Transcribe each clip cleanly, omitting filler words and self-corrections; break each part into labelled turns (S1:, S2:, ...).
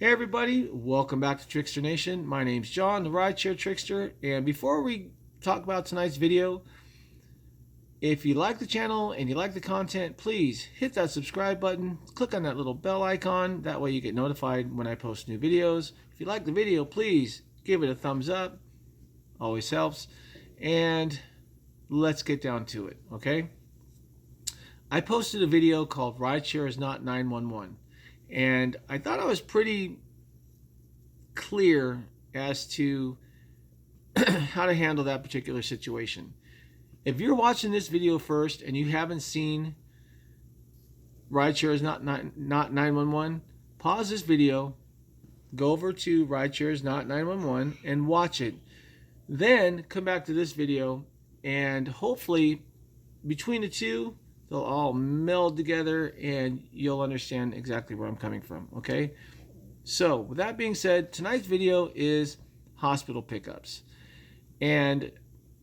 S1: Hey everybody, welcome back to Trickster Nation. My name's John, the Rideshare Trickster, and before we talk about tonight's video, if you like the channel and you like the content, please hit that subscribe button, click on that little bell icon, that way you get notified when I post new videos. If you like the video, please give it a thumbs up, always helps, and let's get down to it, okay? I posted a video called Rideshare is not 911. And I thought I was pretty clear as to how to handle that particular situation. If you're watching this video first and you haven't seen Rideshare is not 911, pause this video, go over to Rideshare is not 911 and watch it. Then come back to this video and hopefully between the two, they'll all meld together and you'll understand exactly where I'm coming from, okay? So, with that being said, tonight's video is hospital pickups. And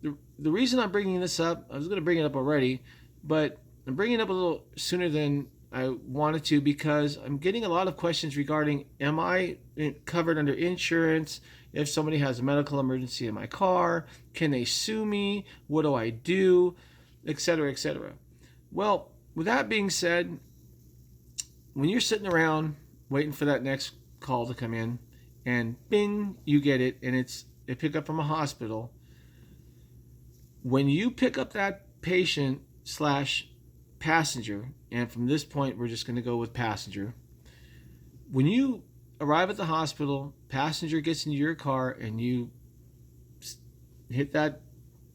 S1: the reason I'm bringing this up, I was going to bring it up already, but I'm bringing it up a little sooner than I wanted to because I'm getting a lot of questions regarding, am I covered under insurance? If somebody has a medical emergency in my car, can they sue me? What do I do? Etc., etc. Well, with that being said, when you're sitting around waiting for that next call to come in and bing, you get it and it's a pickup from a hospital, when you pick up that patient slash passenger, and from this point we're just going to go with passenger, when you arrive at the hospital, passenger gets into your car and you hit that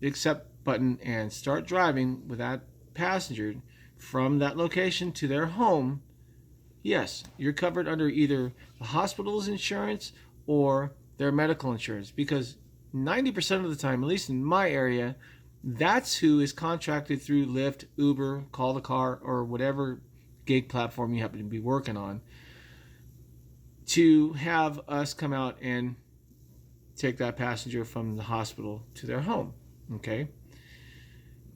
S1: accept button and start driving with that passenger from that location to their home, yes, you're covered under either the hospital's insurance or their medical insurance, because 90% of the time, at least in my area, that's who is contracted through Lyft, Uber, Call the Car, or whatever gig platform you happen to be working on, to have us come out and take that passenger from the hospital to their home, okay?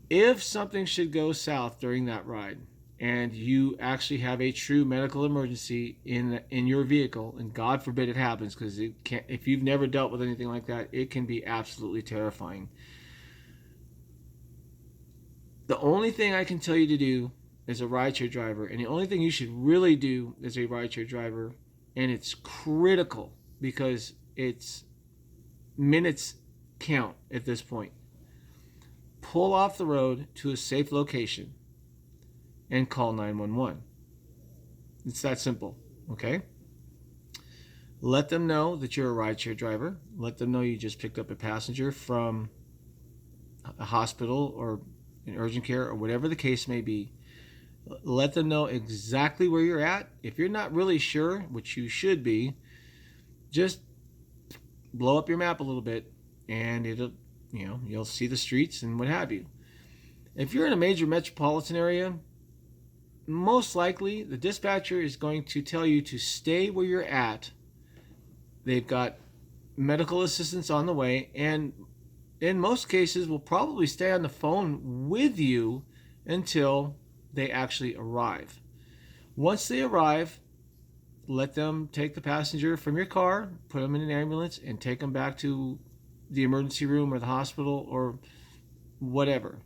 S1: If something should go south during that ride and you actually have a true medical emergency in your vehicle, and God forbid it happens, because it can't, if you've never dealt with anything like that, it can be absolutely terrifying. The only thing I can tell you to do as a rideshare driver, and the only thing you should really do as a rideshare driver, and it's critical because it's minutes count at this point, pull off the road to a safe location and call 911. It's that simple, okay? Let them know that you're a rideshare driver. Let them know you just picked up a passenger from a hospital or an urgent care or whatever the case may be. Let them know exactly where you're at. If you're not really sure, which you should be, just blow up your map a little bit and it'll, you'll see the streets and what have you. If you're in a major metropolitan area, most likely the dispatcher is going to tell you to stay where you're at. They've got medical assistance on the way, and in most cases will probably stay on the phone with you until they actually arrive. Once they arrive, let them take the passenger from your car, put them in an ambulance, and take them back to the emergency room or the hospital or whatever.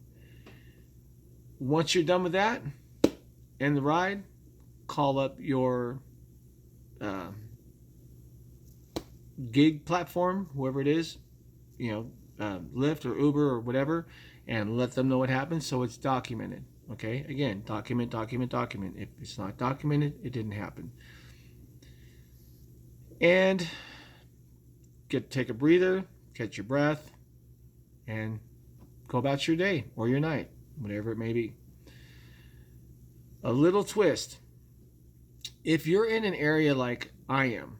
S1: Once you're done with that and the ride, call up your gig platform, whoever it is, Lyft or Uber or whatever, and let them know what happened so it's documented. Okay, again, document. If it's not documented, it didn't happen. And take a breather, catch your breath, and go about your day or your night, whatever it may be. A little twist. If you're in an area like I am,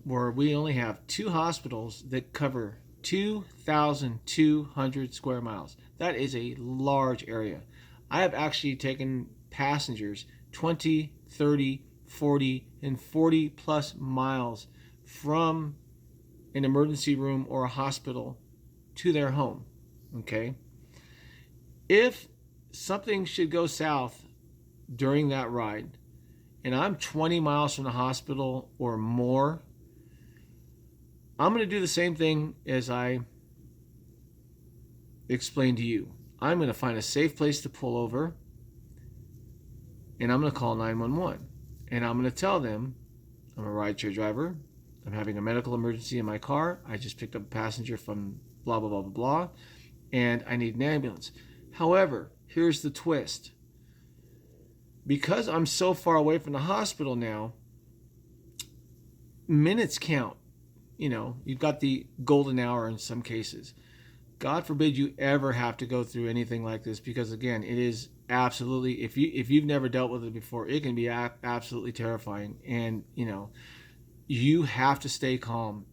S1: where we only have 2 hospitals that cover 2,200 square miles, that is a large area. I have actually taken passengers 20, 30, 40, and 40 plus miles from an emergency room or a hospital to their home, okay? If something should go south during that ride and I'm 20 miles from the hospital or more, I'm going to do the same thing as I explained to you. I'm going to find a safe place to pull over, and I'm going to call 911. And I'm going to tell them I'm a rideshare driver. I'm having a medical emergency in my car. I just picked up a passenger from blah, blah, blah, blah, blah, and I need an ambulance. However, here's the twist. Because I'm so far away from the hospital now, minutes count. You know, you've got the golden hour in some cases. God forbid you ever have to go through anything like this, because again, it is absolutely, if you've never dealt with it before, it can be absolutely terrifying. And you know, you have to stay calm,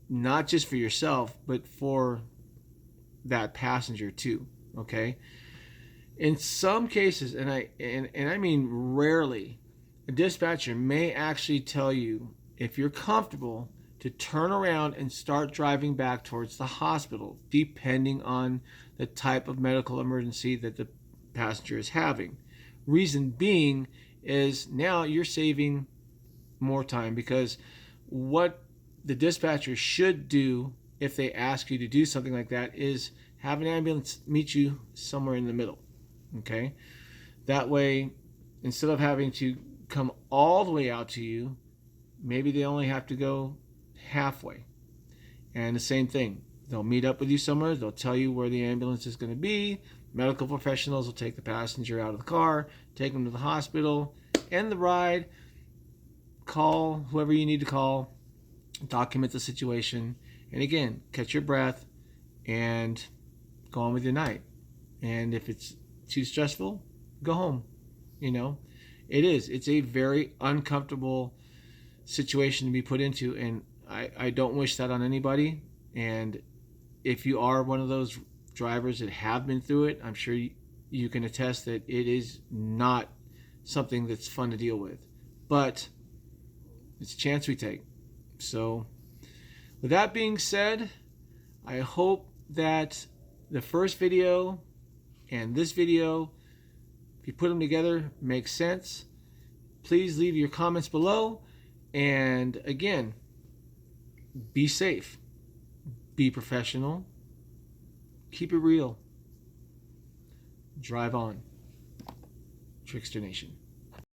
S1: not just for yourself, but for that passenger too. Okay. In some cases, and I mean rarely, a dispatcher may actually tell you, if you're comfortable, to turn around and start driving back towards the hospital, depending on the type of medical emergency that the passenger is having. Reason being is now you're saving more time, because what the dispatcher should do if they ask you to do something like that is have an ambulance meet you somewhere in the middle. Okay? That way, instead of having to come all the way out to you, maybe they only have to go halfway. And the same thing, they'll meet up with you somewhere, they'll tell you where the ambulance is going to be. Medical professionals will take the passenger out of the car, take them to the hospital, end the ride, call whoever you need to call, document the situation, and again, catch your breath and go on with your night. And if it's too stressful, go home. You know, it's a very uncomfortable situation to be put into, and I don't wish that on anybody. And if you are one of those drivers that have been through it, I'm sure you can attest that it is not something that's fun to deal with. But it's a chance we take. So with that being said, I hope that the first video and this video, if you put them together, makes sense. Please leave your comments below. And again, be safe, be professional, keep it real, drive on. Trickster Nation.